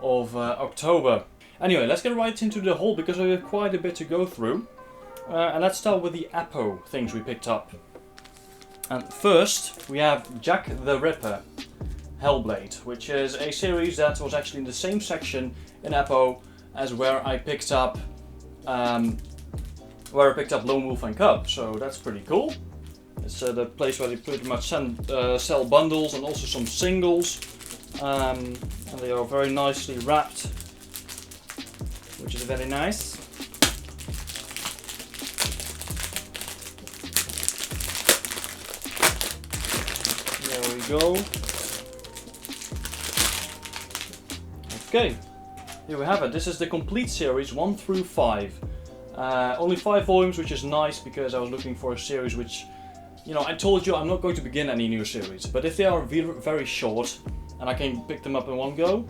of October. Anyway, let's get right into the haul because we have quite a bit to go through. And let's start with the Apo things we picked up. And first, we have Jack the Ripper Hellblade, which is a series that was actually in the same section in Apo as where I picked up Lone Wolf and Cub. So that's pretty cool. It's the place where they pretty much sell bundles and also some singles, and they are very nicely wrapped, which is very nice. There we go. Okay, here we have it. This is the complete series 1 through 5. Only 5 volumes, which is nice because I was looking for a series which, you know, I told you I'm not going to begin any new series, but if they are very short and I can pick them up in one go,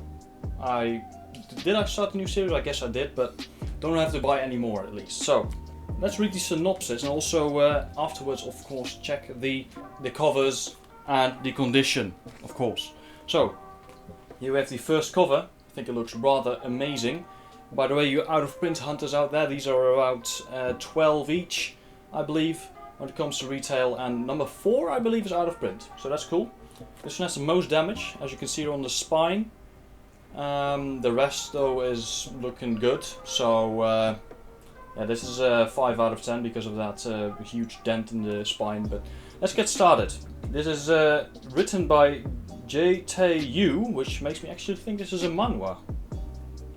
did I start a new series? I guess I did, but don't have to buy any more at least. So let's read the synopsis and also afterwards, of course, check the covers and the condition, of course. So here we have the first cover. I think it looks rather amazing. By the way, you out of print hunters out there, these are about 12 each, I believe, when it comes to retail, and number 4 I believe is out of print, so that's cool. This one has the most damage, as you can see on the spine. The rest though is looking good, so yeah, this is a 5 out of 10 because of that huge dent in the spine. But let's get started. This is written by J.T.U, which makes me actually think this is a manhwa.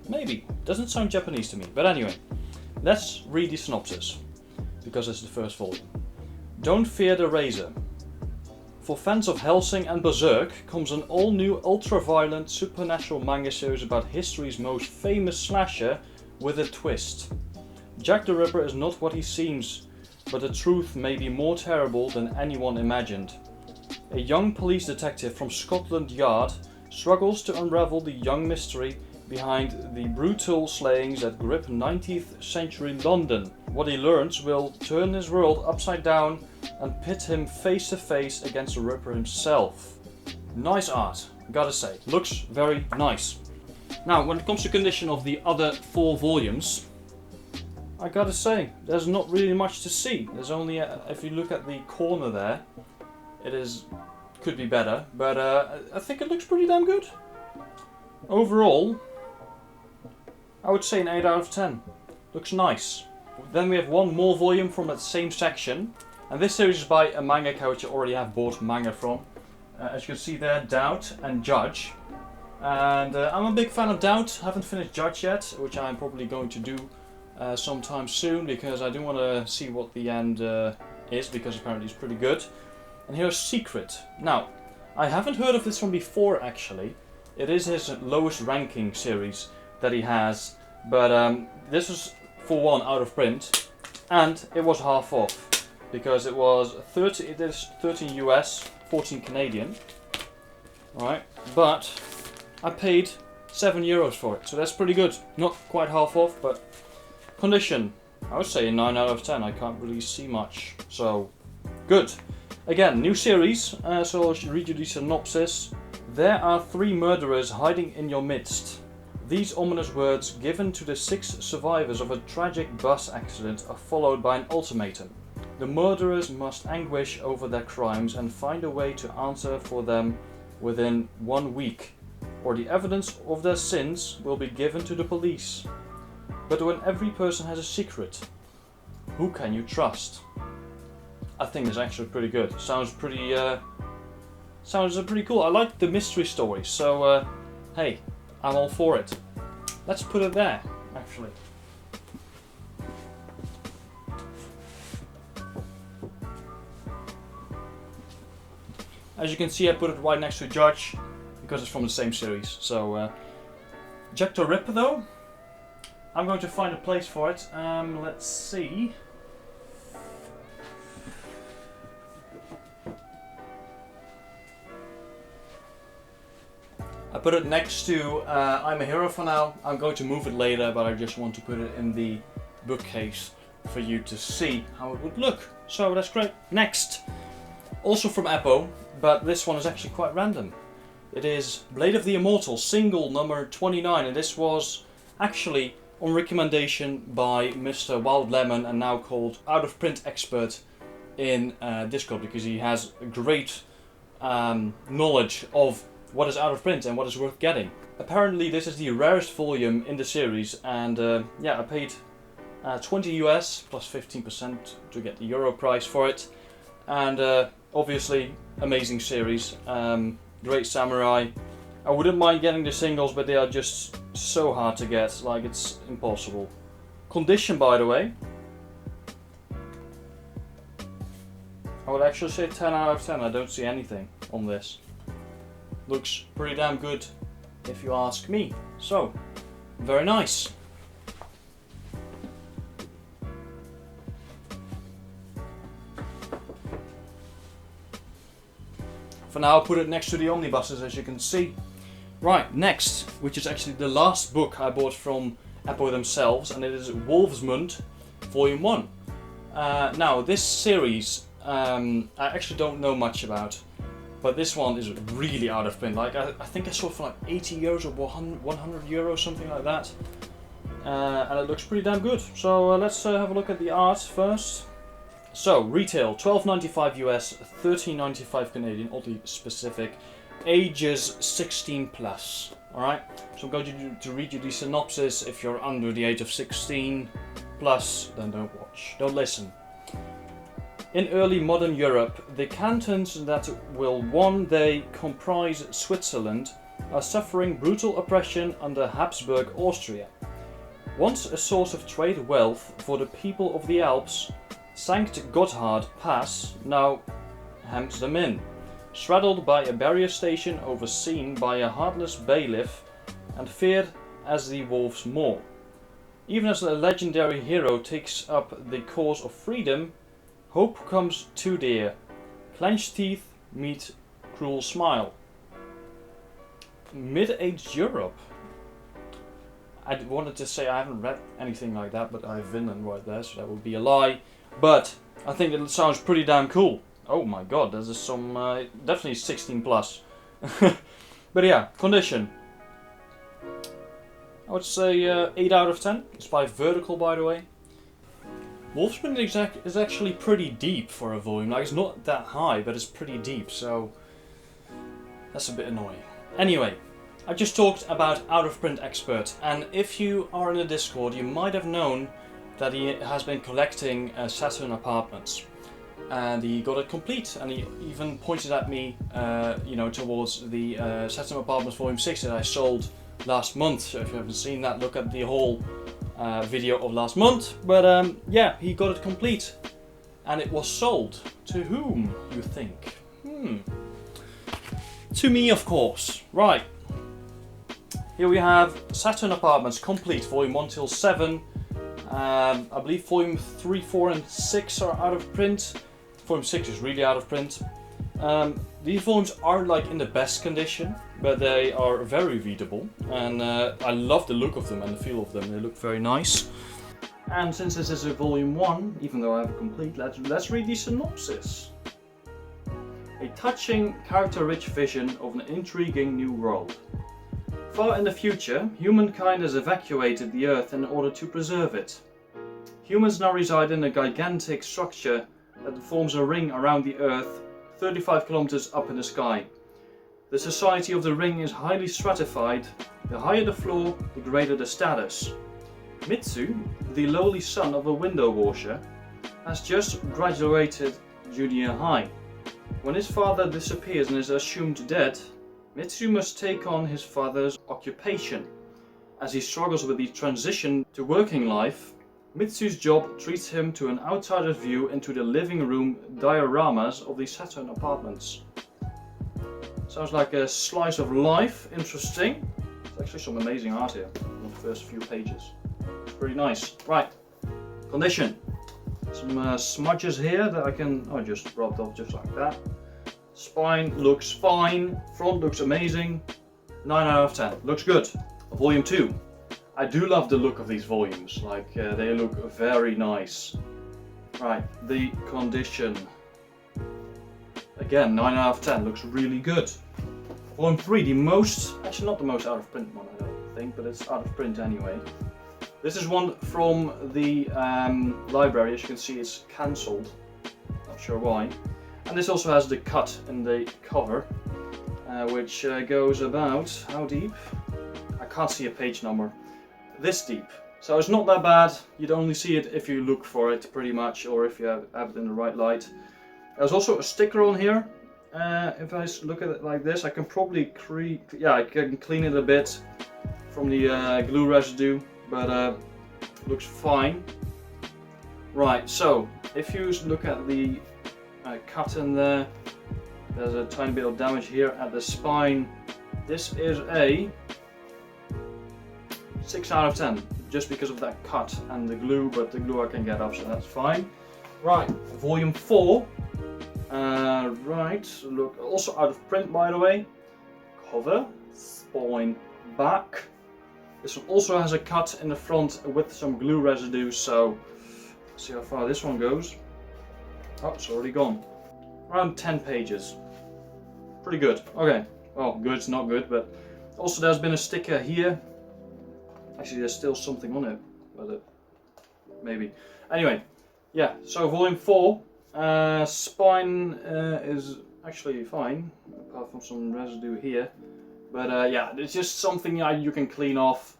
Maybe, doesn't sound Japanese to me, but anyway, let's read the synopsis because it's the first volume. Don't fear the razor. For fans of Hellsing and Berserk comes an all-new ultra-violent supernatural manga series about history's most famous slasher with a twist. Jack the Ripper is not what he seems, but the truth may be more terrible than anyone imagined. A young police detective from Scotland Yard struggles to unravel the young mystery behind the brutal slayings that grip 19th century London. What he learns will turn his world upside down and pit him face to face against the Ripper himself. Nice art, gotta say. Looks very nice. Now, when it comes to condition of the other 4 volumes, I gotta say, there's not really much to see. There's only, if you look at the corner there, could be better, but I think it looks pretty damn good. Overall, I would say an 8 out of 10. Looks nice. Then we have one more volume from that same section. And this series is by a mangaka which I already have bought manga from. As you can see there, Doubt and Judge. And I'm a big fan of Doubt. Haven't finished Judge yet, which I'm probably going to do sometime soon because I do want to see what the end is, because apparently it's pretty good. And here's Secret. Now, I haven't heard of this one before actually. It is his lowest ranking series that he has, but this was for one out of print, and it was half off because it was 13 US, 14 Canadian. Alright, but I paid €7 for it, so that's pretty good. Not quite half off, but condition, I would say a 9 out of 10. I can't really see much, so good. Again, new series, so I'll read you the synopsis. There are 3 murderers hiding in your midst. These ominous words given to the 6 survivors of a tragic bus accident are followed by an ultimatum. The murderers must anguish over their crimes and find a way to answer for them within 1 week, or the evidence of their sins will be given to the police. But when every person has a secret, who can you trust? I think it's actually pretty good. Sounds pretty cool. I like the mystery stories, so hey, I'm all for it. Let's put it there, actually. As you can see, I put it right next to Judge because it's from the same series. So, Jack the Ripper though, I'm going to find a place for it. Let's see. I put it next to I'm a Hero for now. I'm going to move it later, but I just want to put it in the bookcase for you to see how it would look. So that's great. Next, also from Apo, but this one is actually quite random. It is Blade of the Immortal, single number 29, and this was actually on recommendation by Mr. Wild Lemon, and now called Out of Print Expert in Discord, because he has a great knowledge of what is out of print and what is worth getting. Apparently this is the rarest volume in the series, and yeah, I paid 20 US plus 15% to get the Euro price for it, and obviously amazing series, great samurai. I wouldn't mind getting the singles, but they are just so hard to get, like it's impossible. Condition, by the way, I would actually say 10 out of 10. I don't see anything on this. Looks pretty damn good if you ask me. So, very nice. For now, I'll put it next to the omnibuses, as you can see. Right, next, which is actually the last book I bought from Eppo themselves, and it is Wolfsmund, Volume 1. Now, this series, I actually don't know much about, but this one is really out of print. Like, I think I saw it for like 80 euros or 100 euros, something like that. And it looks pretty damn good. So let's have a look at the art first. So, retail, $12.95 US, $13.95 Canadian, oddly specific. Ages 16 plus. Alright, so I'm going to read you the synopsis. If you're under the age of 16 plus, then don't watch, don't listen. In early modern Europe, the cantons that will one day comprise Switzerland are suffering brutal oppression under Habsburg Austria. Once a source of trade wealth for the people of the Alps, Sankt Gotthard Pass now hems them in, straddled by a barrier station overseen by a heartless bailiff and feared as the Wolf's Maw. Even as a legendary hero takes up the cause of freedom, hope comes too dear. Clenched teeth meet cruel smile. Mid-aged Europe. I wanted to say I haven't read anything like that, but I have Vinland right there, so that would be a lie. But I think it sounds pretty damn cool. Oh my god, there's some definitely 16 plus. But yeah, condition. I would say 8 out of 10. It's by Vertical, by the way. Wolfsmund is actually pretty deep for a volume. Like, it's not that high, but it's pretty deep, so that's a bit annoying. Anyway, I just talked about Out of Print Expert, and if you are in the Discord, you might have known that he has been collecting Saturn apartments, and he got it complete, and he even pointed at me, you know, towards the Saturn Apartments Volume 6 that I sold last month. So if you haven't seen that, look at the whole video of last month. But yeah, he got it complete, and it was sold. To whom, you think? To me, of course. Right. Here we have Saturn Apartments Complete, Volume 1 till 7. I believe Volume 3, 4 and 6 are out of print. Volume 6 is really out of print. These volumes aren't like in the best condition, but they are very readable, and I love the look of them and the feel of them. They look very nice. And since this is a Volume 1, even though I have a complete, let's read the synopsis. A touching, character-rich vision of an intriguing new world. Far in the future, humankind has evacuated the Earth in order to preserve it. Humans now reside in a gigantic structure that forms a ring around the Earth, 35 kilometers up in the sky. The society of the ring is highly stratified. The higher the floor, the greater the status. Mitsu, the lowly son of a window washer, has just graduated junior high. When his father disappears and is assumed dead, Mitsu must take on his father's occupation. As he struggles with the transition to working life, Mitsu's job treats him to an outsider's view into the living room dioramas of the Saturn Apartments. Sounds like a slice of life. Interesting. There's actually some amazing art here in the first few pages. It's pretty nice. Right. Condition. Some smudges here that I can just rubbed off just like that. Spine looks fine. Front looks amazing. 9 out of 10. Looks good. Volume 2. I do love the look of these volumes. Like, they look very nice. Right. The condition. Again, 9 out of 10. Looks really good. Volume 3, the most, actually not the most out of print one, I don't think, but it's out of print anyway. This is one from the library. As you can see, it's cancelled. Not sure why. And this also has the cut in the cover, which goes about, how deep? I can't see a page number. This deep. So it's not that bad. You'd only see it if you look for it pretty much, or if you have it in the right light. There's also a sticker on here. If I look at it like this, I can probably I can clean it a bit from the glue residue, but looks fine. Right, so if you look at the cut in there, there's a tiny bit of damage here at the spine. This is a 6 out of 10, just because of that cut and the glue, but the glue I can get off, so that's fine. Right, volume 4. Right, look, also out of print by the way. Cover, spine, back. This one also has a cut in the front with some glue residue, so let's see how far this one goes. Oh, it's already gone. Around 10 pages. Pretty good. Okay, well, good's not good, but also there's been a sticker here. Actually, there's still something on it, but maybe. Anyway, yeah, so volume 4. Spine is actually fine, apart from some residue here. But yeah, it's just something you can clean off,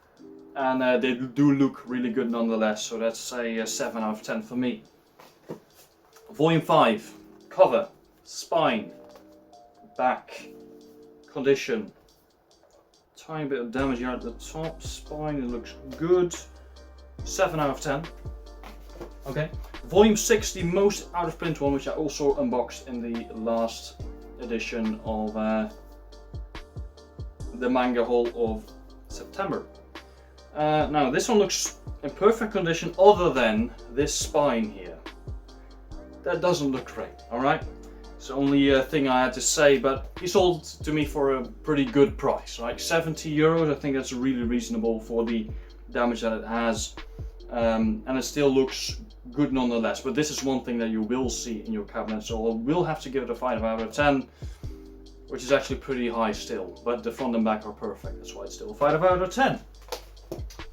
and they do look really good nonetheless. So that's a 7 out of 10 for me. Volume 5, cover, spine, back, condition. Tiny bit of damage here at the top. Spine, it looks good. 7 out of 10. Okay. Volume 6, the most out of print one, which I also unboxed in the last edition of the Manga Haul of September. Now this one looks in perfect condition other than this spine here. That doesn't look great, alright? It's the only thing I had to say, but he sold to me for a pretty good price, right? 70 euros, I think that's really reasonable for the damage that it has. And it still looks good nonetheless, but this is one thing that you will see in your cabinet, so I will have to give it a 5 out of 10, which is actually pretty high still, but the front and back are perfect, that's why it's still a 5 out of 10.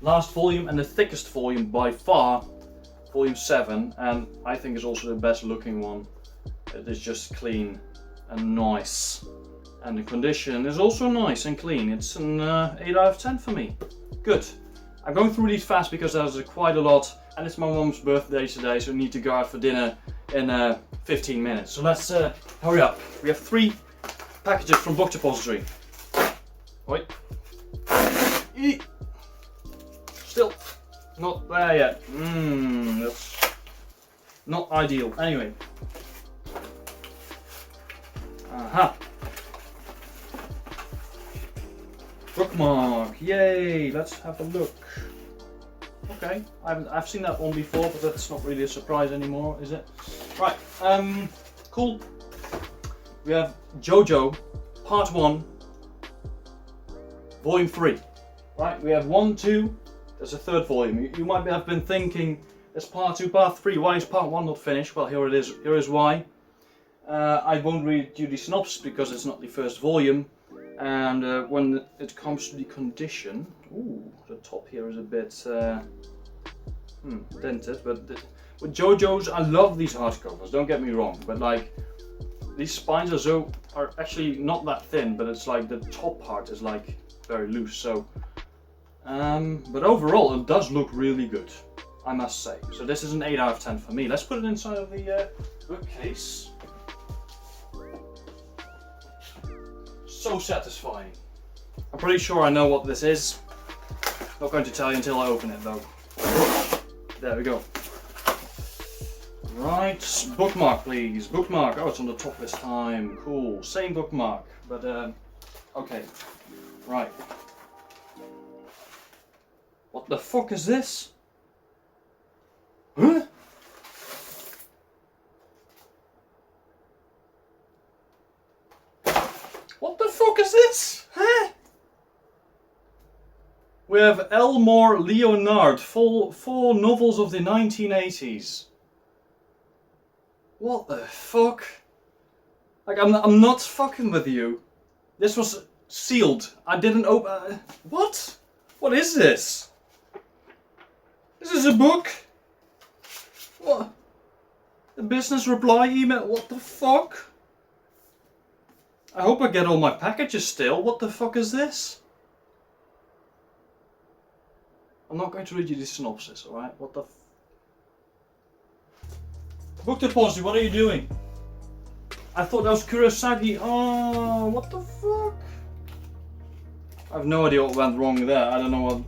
Last volume, and the thickest volume by far, volume 7, and I think is also the best looking one. It is just clean and nice, and the condition is also nice and clean. It's an 8 out of 10 for me. Good. I'm going through these fast because there's quite a lot, and it's my mom's birthday today, so I need to go out for dinner in 15 minutes. So let's hurry up. We have 3 packages from BookDepository. Wait. Still not there yet. That's not ideal. Anyway. Aha. Bookmark. Yay. Let's have a look. Okay, I've seen that one before, but that's not really a surprise anymore, is it? Right, cool. We have JoJo, Part 1, Volume 3. Right, we have 1, 2, there's a third volume. You might have been thinking, there's Part 2, Part 3, why is Part 1 not finished? Well, here it is, here is why. I won't read you the synopsis because it's not the first volume. And when it comes to the condition, ooh, the top here is a bit dented, but with JoJo's, I love these hardcovers, don't get me wrong, but like, these spines are actually not that thin, but it's like the top part is like very loose, so, but overall it does look really good, I must say. So this is an 8 out of 10 for me. Let's put it inside of the bookcase. So satisfying. I'm pretty sure I know what this is. Not going to tell you until I open it though. There we go. Right, bookmark please. Bookmark. Oh, it's on the top this time. Cool. Same bookmark, but okay. Right. What the fuck is this? Huh? What the fuck is this? Huh? We have Elmore Leonard, four novels of the 1980s. What the fuck? Like, I'm not fucking with you. This was Sealed. I didn't open. What? What is this? This is a book? What? A business reply email? What the fuck? I hope I get all my packages still. What the fuck is this? I'm not going to read you the synopsis, alright? What the Book Depository, what are you doing? I thought that was Kurosagi. Oh, what the fuck? I have no idea what went wrong there. I don't know what...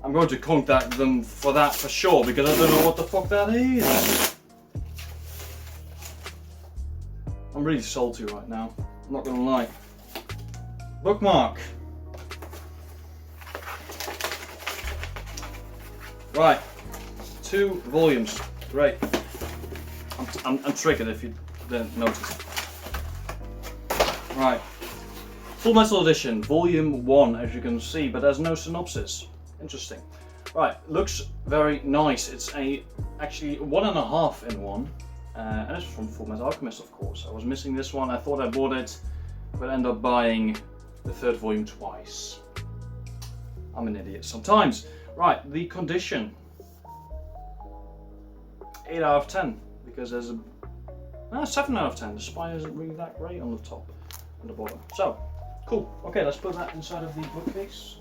I'm going to contact them for that for sure, because I don't know what the fuck that is. I'm really salty right now. I'm not gonna lie. Bookmark. Right. 2 volumes. Great. I'm triggered if you didn't notice. Right. Full Metal Edition, Volume 1, as you can see, but there's no synopsis. Interesting. Right, looks very nice. It's actually 1.5 in 1. And it's from Fullmetal Alchemist, of course. I was missing this one. I thought I bought it, but ended up buying the 3rd volume twice. I'm an idiot sometimes. Right, the condition. 8 out of 10, because there's a 7 out of 10. The spine isn't really that great on the top and the bottom. So, cool. Okay, let's put that inside of the bookcase.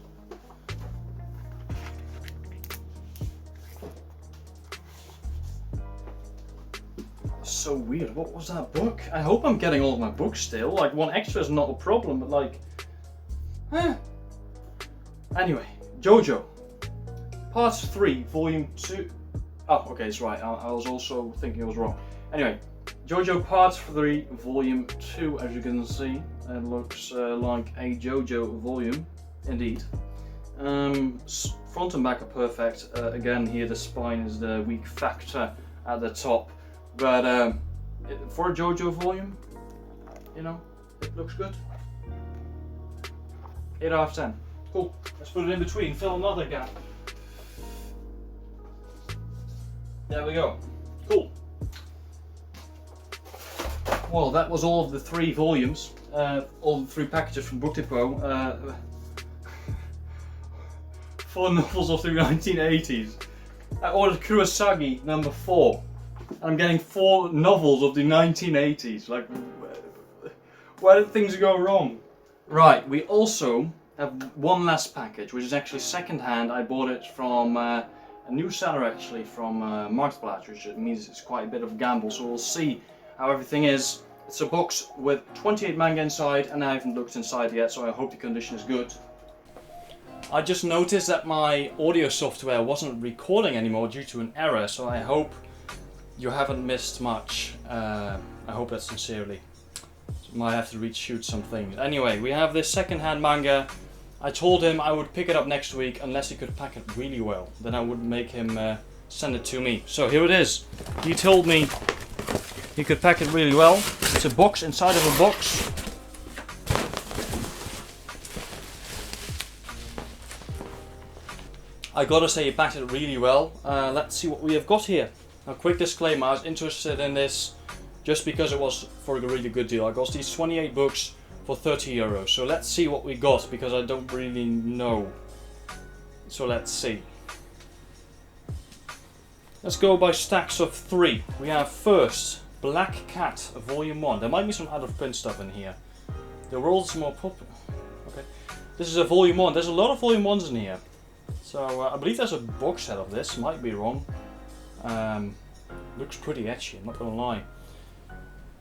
So weird. What was that book? I hope I'm getting all of my books still. Like, 1 extra is not a problem, but like... Anyway, JoJo. Part 3, Volume 2... Oh, okay, it's right. I was also thinking I was wrong. Anyway, JoJo Part 3, Volume 2, as you can see. It looks like a JoJo volume, indeed. Front and back are perfect. Again, here the spine is the weak factor at the top. But for a JoJo volume, you know, it looks good. 8 out of 10. Cool. Let's put it in between, fill another gap. There we go. Cool. Well, that was all of the 3 volumes, all the 3 packages from BookDepo. 4 novels of the 1980s. I ordered Kurosagi number 4. I'm getting 4 novels of the 1980s. Like, where did things go wrong? Right, we also have one last package, which is actually secondhand. I bought it from a new seller, actually, from Marktplaats, which means it's quite a bit of a gamble. So we'll see how everything is. It's a box with 28 manga inside, and I haven't looked inside yet, so I hope the condition is good. I just noticed that my audio software wasn't recording anymore due to an error, so I hope you haven't missed much. I hope that sincerely. Might have to reshoot some things. Anyway, we have this secondhand manga. I told him I would pick it up next week unless he could pack it really well. Then I would make him send it to me. So here it is. He told me he could pack it really well. It's a box inside of a box. I gotta say he packed it really well. Let's see what we have got here. Now, quick disclaimer, I was interested in this just because it was for a really good deal. I got these 28 books for 30 euros. So let's see what we got, because I don't really know. So let's see. Let's go by stacks of 3. We have first Black Cat, Volume 1. There might be some out of print stuff in here. The world's more popular. Okay. This is a Volume 1. There's a lot of Volume 1s in here. So I believe there's a box set of this. Might be wrong. Looks pretty etchy, I'm not gonna lie.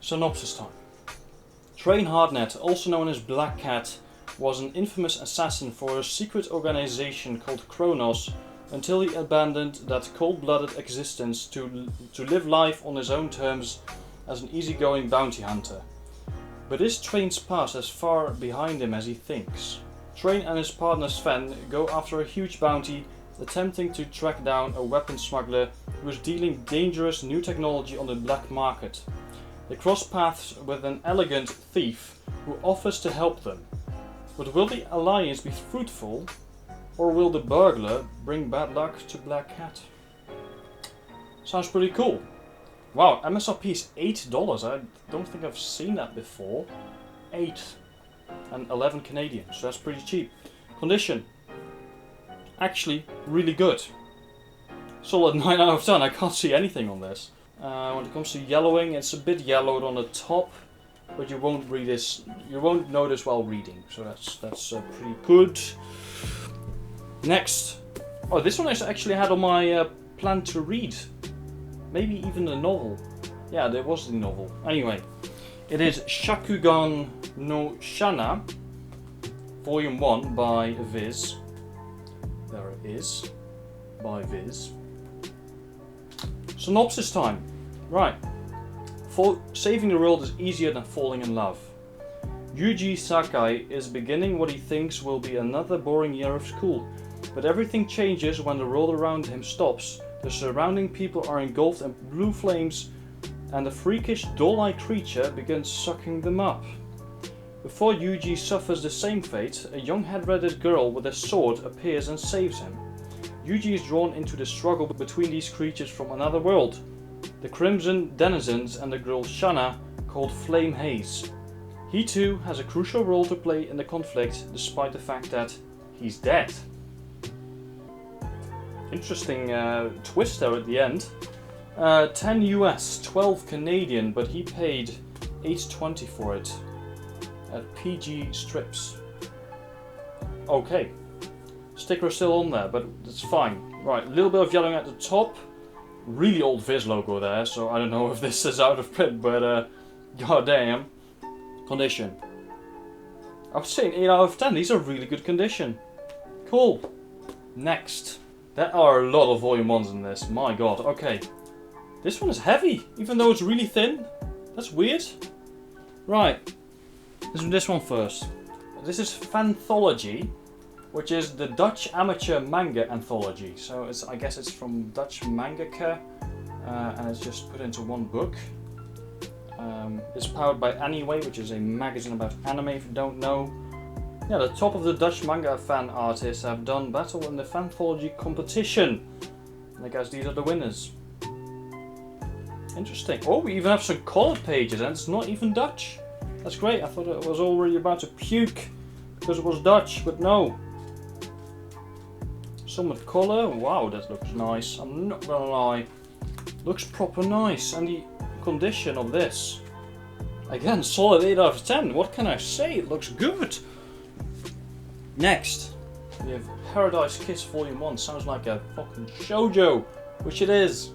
Synopsis time. Train Hardnet, also known as Black Cat, was an infamous assassin for a secret organization called Kronos until he abandoned that cold-blooded existence to live life on his own terms as an easygoing bounty hunter. But is Train's past as far behind him as he thinks? Train and his partner Sven go after a huge bounty, attempting to track down a weapon smuggler who is dealing dangerous new technology on the black market. They cross paths with an elegant thief who offers to help them. But will the alliance be fruitful, or will the burglar bring bad luck to Black Cat? Sounds pretty cool. Wow, MSRP is $8. I don't think I've seen that before. 8. and 11 Canadian, so that's pretty cheap. Condition, actually really good. Solid 9 out of 10, I can't see anything on this. When it comes to yellowing, it's a bit yellowed on the top, but you won't notice while reading, so that's pretty good. Next, oh, this one I actually had on my plan to read, maybe even a novel. Yeah, there was the novel. Anyway, it is Shakugan no Shana, Volume 1 by Viz. There it is, by Viz. Synopsis time. Right. Saving the world is easier than falling in love. Yuji Sakai is beginning what he thinks will be another boring year of school, but everything changes when the world around him stops. The surrounding people are engulfed in blue flames, and a freakish doll-like creature begins sucking them up. Before Yuji suffers the same fate, a young head-reded girl with a sword appears and saves him. Yuji is drawn into the struggle between these creatures from another world, the Crimson Denizens and the girl Shana, called Flame Haze. He too has a crucial role to play in the conflict, despite the fact that he's dead. Interesting twist there at the end. 10 US, 12 Canadian, but he paid $8.20 for it at PG Strips. Okay, sticker still on there, but it's fine. Right, a little bit of yellowing at the top. Really old Viz logo there, so I don't know if this is out of print, but goddamn. Condition, I would say an 8 out of 10. These are really good condition. Cool. Next, there are a lot of volume 1s in this, my god. Okay, this one is heavy, even though it's really thin. That's weird. Right, this one first. This is Fanthology, which is the Dutch amateur manga anthology. So I guess it's from Dutch mangaka, and it's just put into one book. It's powered by Anyway, which is a magazine about anime, if you don't know. Yeah, the top of the Dutch manga fan artists have done battle in the Fanthology competition. And I guess these are the winners. Interesting. Oh, we even have some colored pages, and it's not even Dutch. That's great. I thought it was already about to puke because it was Dutch, but no. Some with colour. Wow, that looks nice. I'm not gonna lie. Looks proper nice. And the condition of this. Again, solid 8 out of 10. What can I say? It looks good. Next, we have Paradise Kiss Volume 1. Sounds like a fucking shoujo, which it is.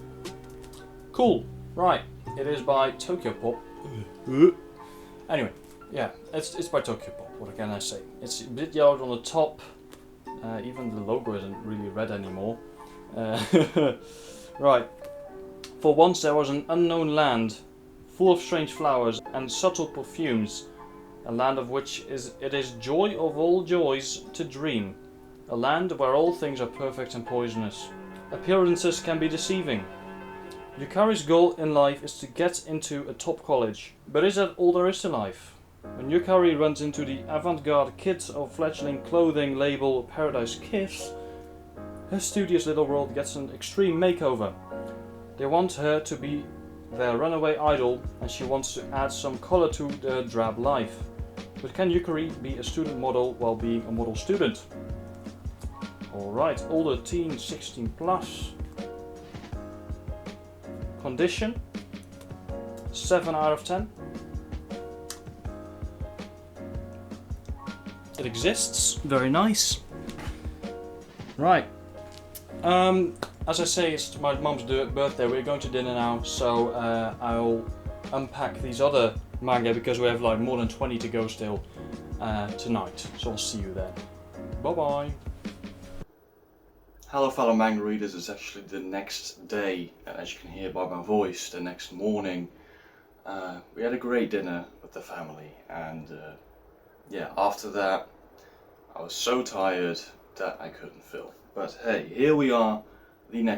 Cool. Right. It is by Tokyo Pop. Anyway, yeah, it's by Tokyo Pop. What can I say? It's a bit yellowed on the top. Even the logo isn't really red anymore. Right. For once there was an unknown land, full of strange flowers and subtle perfumes, a land of which it is joy of all joys to dream, a land where all things are perfect and poisonous. Appearances can be deceiving. Yukari's goal in life is to get into a top college, but is that all there is to life? When Yukari runs into the avant-garde kids of fledgling clothing label Paradise Kiss, her studious little world gets an extreme makeover. They want her to be their runaway idol, and she wants to add some color to their drab life. But can Yukari be a student model while being a model student? Alright, older teen, 16 plus. Condition, 7 out of 10. It exists, very nice. Right. As I say, it's my mum's birthday. We're going to dinner now, so I'll unpack these other manga because we have like more than 20 to go still tonight. So I'll see you then. Bye bye. Hello fellow manga readers, it's actually the next day, as you can hear by my voice, the next morning. We had a great dinner with the family, and yeah, after that I was so tired that I couldn't film. But hey, here we are, the next